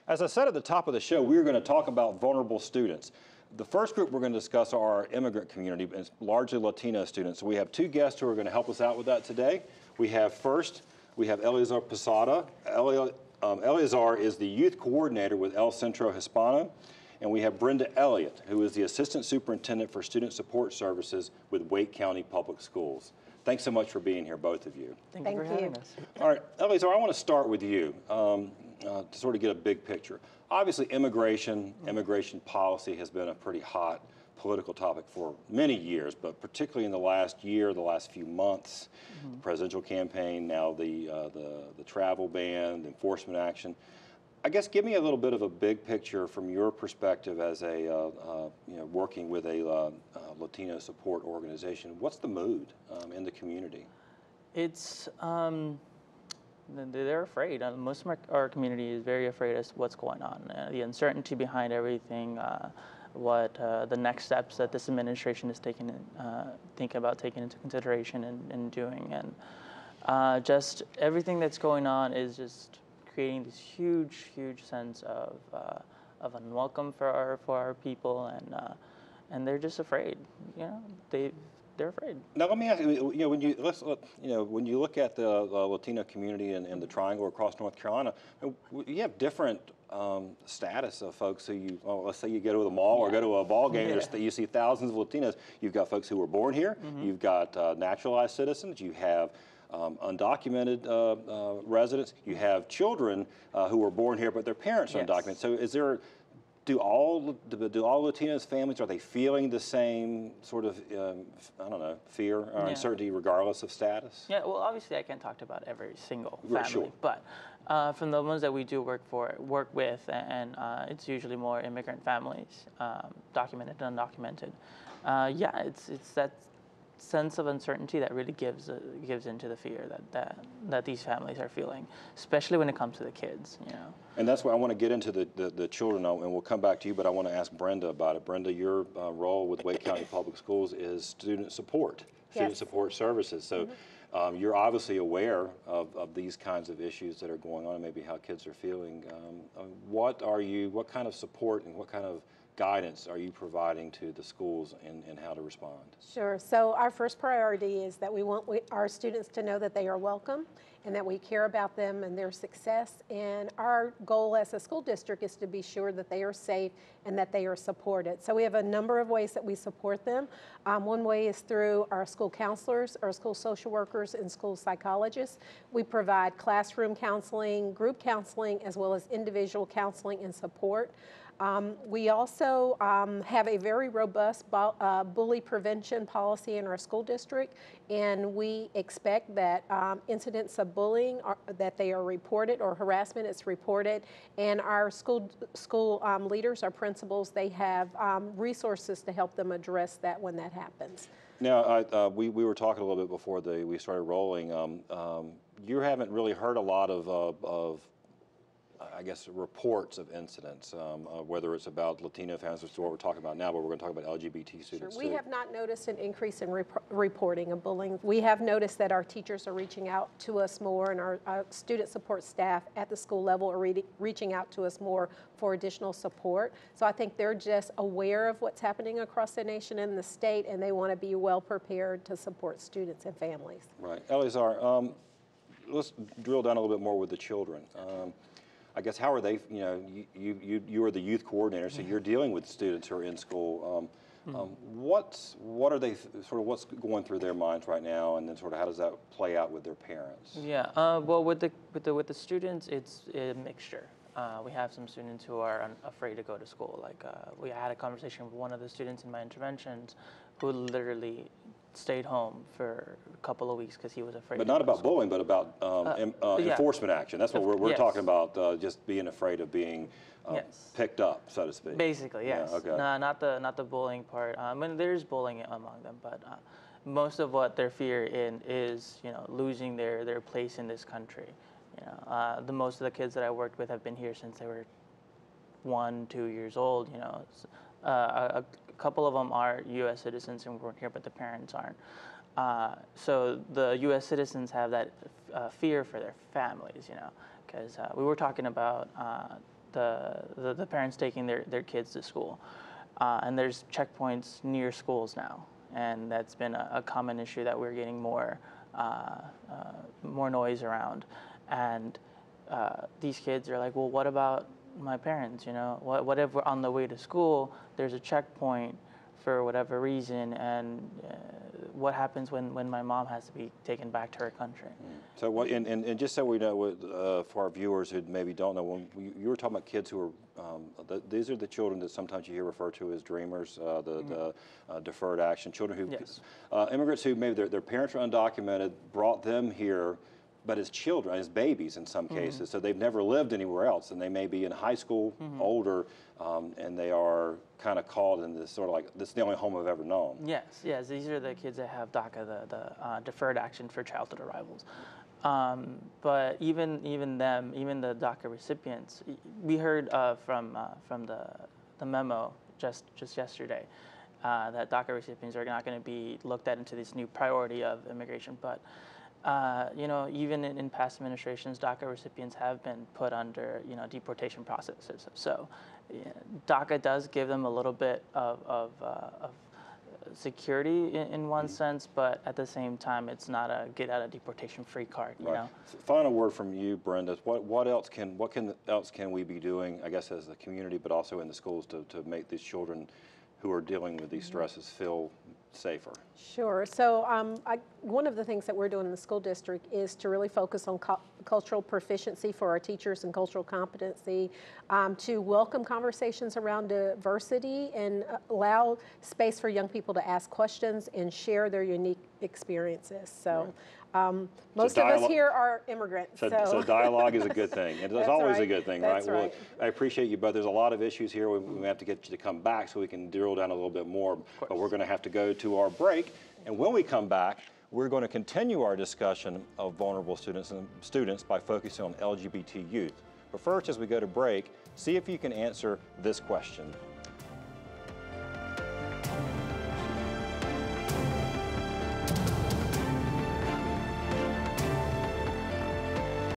As I said at the top of the show, we're going to talk about vulnerable students. The first group we're going to discuss are our immigrant community, and it's largely Latino students. So we have two guests who are going to help us out with that today. We have Eliazar Posada. Eliazar is the youth coordinator with El Centro Hispano. And we have Brenda Elliot, who is the assistant superintendent for student support services with Wake County Public Schools. Thanks so much for being here, both of you. Thank you for having us. All right, Eliazar, I want to start with you to sort of get a big picture. Obviously, immigration policy has been a pretty hot political topic for many years, but particularly in the last year, the last few months, the presidential campaign, now the travel ban, the enforcement action. I guess give me a little bit of a big picture from your perspective as a working with a Latino support organization. What's the mood in the community? It's they're afraid. Most of our community is very afraid of what's going on. The uncertainty behind everything, what the next steps that this administration is thinking about taking into consideration and doing, and just everything that's going on is just creating this huge sense of unwelcome for our people, and they're just afraid. They're afraid. Now let me ask you. When you look at the Latino community in the Triangle across North Carolina, you have different status of folks who let's say you go to the mall or go to a ball game. You see thousands of Latinos. You've got folks who were born here. You've got naturalized citizens. You have undocumented residents. You have children who were born here, but their parents are undocumented. So do all Latinos families, are they feeling the same sort of, fear or uncertainty regardless of status? Yeah, well, obviously I can't talk about every single family, sure. But from the ones that we do work with, and it's usually more immigrant families, documented and undocumented. It's that sense of uncertainty that really gives into the fear that these families are feeling, especially when it comes to the kids. And that's why I want to get into the children, and we'll come back to you, but I want to ask Brenda about it. Brenda, your role with Wake County Public Schools is student support services. So you're obviously aware of these kinds of issues that are going on and maybe how kids are feeling. What kind of support and what kind of guidance are you providing to the schools in how to respond? Sure. So our first priority is that we want our students to know that they are welcome and that we care about them and their success. And our goal as a school district is to be sure that they are safe and that they are supported. So we have a number of ways that we support them. One way is through our school counselors, our school social workers, and school psychologists. We provide classroom counseling, group counseling, as well as individual counseling and support. We also have a very robust bully prevention policy in our school district, and we expect that incidents of bullying that they are reported, or harassment is reported, and our school leaders, our principals, they have resources to help them address that when that happens. Now, we were talking a little bit before we started rolling. You haven't really heard a lot of I guess, reports of incidents, whether it's about Latino families, which is what we're talking about now, but we're going to talk about LGBT students. Sure. We have not noticed an increase in reporting of bullying. We have noticed that our teachers are reaching out to us more, and our student support staff at the school level are reaching out to us more for additional support. So I think they're just aware of what's happening across the nation and the state, and they want to be well prepared to support students and families. Right. Eliazar, let's drill down a little bit more with the children. I guess how are they? You are the youth coordinator, so you're dealing with students who are in school. What are they what's going through their minds right now, and then sort of how does that play out with their parents? Yeah. Well, with the students, it's a mixture. We have some students who are afraid to go to school. Like we had a conversation with one of the students in my interventions, who literally stayed home for a couple of weeks because he was afraid. But not about bullying, but about enforcement action. That's what we're talking about. Just being afraid of being picked up, so to speak. Basically, yes. Yeah, okay. Not the bullying part. I mean, there's bullying among them, but most of what their fear in is losing their place in this country. The most of the kids that I worked with have been here since they were 1, 2 years old. A couple of them are U.S. citizens and weren't here, but the parents aren't. So the U.S. citizens have that fear for their families, because we were talking about the parents taking their kids to school. And there's checkpoints near schools now, and that's been a common issue that we're getting more noise around. And these kids are like, well, what about my parents? You know, what if we're on the way to school, there's a checkpoint for whatever reason, and what happens when my mom has to be taken back to her country? So what, and just so we know, for our viewers who maybe don't know, when you were talking about kids who are, these are the children that sometimes you hear referred to as dreamers, the deferred action, children who, Yes. Immigrants who maybe their parents are undocumented, brought them here, but as children, as babies in some cases, so they've never lived anywhere else, and they may be in high school, older, and they are kind of called in this sort of like, this is the only home I've ever known. Yes, these are the kids that have DACA, the deferred action for childhood arrivals. But even them, even the DACA recipients, we heard from the memo just yesterday that DACA recipients are not going to be looked at into this new priority of immigration. But you know, even in past administrations, DACA recipients have been put under, you know, deportation processes. So DACA does give them a little bit of security in one sense, but at the same time, it's not a get out of deportation free card. You know. So final word from you, Brenda. What else can we be doing, I guess, as a community, but also in the schools to make these children who are dealing with these stresses feel safer? Sure. So one of the things that we're doing in the school district is to really focus on cultural proficiency for our teachers and cultural competency, to welcome conversations around diversity and allow space for young people to ask questions and share their unique experiences. So most of us here are immigrants. So dialogue is a good thing. And it's always a good thing, right? That's right. Well, I appreciate you both. There's a lot of issues here. We have to get you to come back so we can drill down a little bit more. But we're going to have to go to our break. And when we come back, we're going to continue our discussion of vulnerable students by focusing on LGBT youth. But first, as we go to break, see if you can answer this question.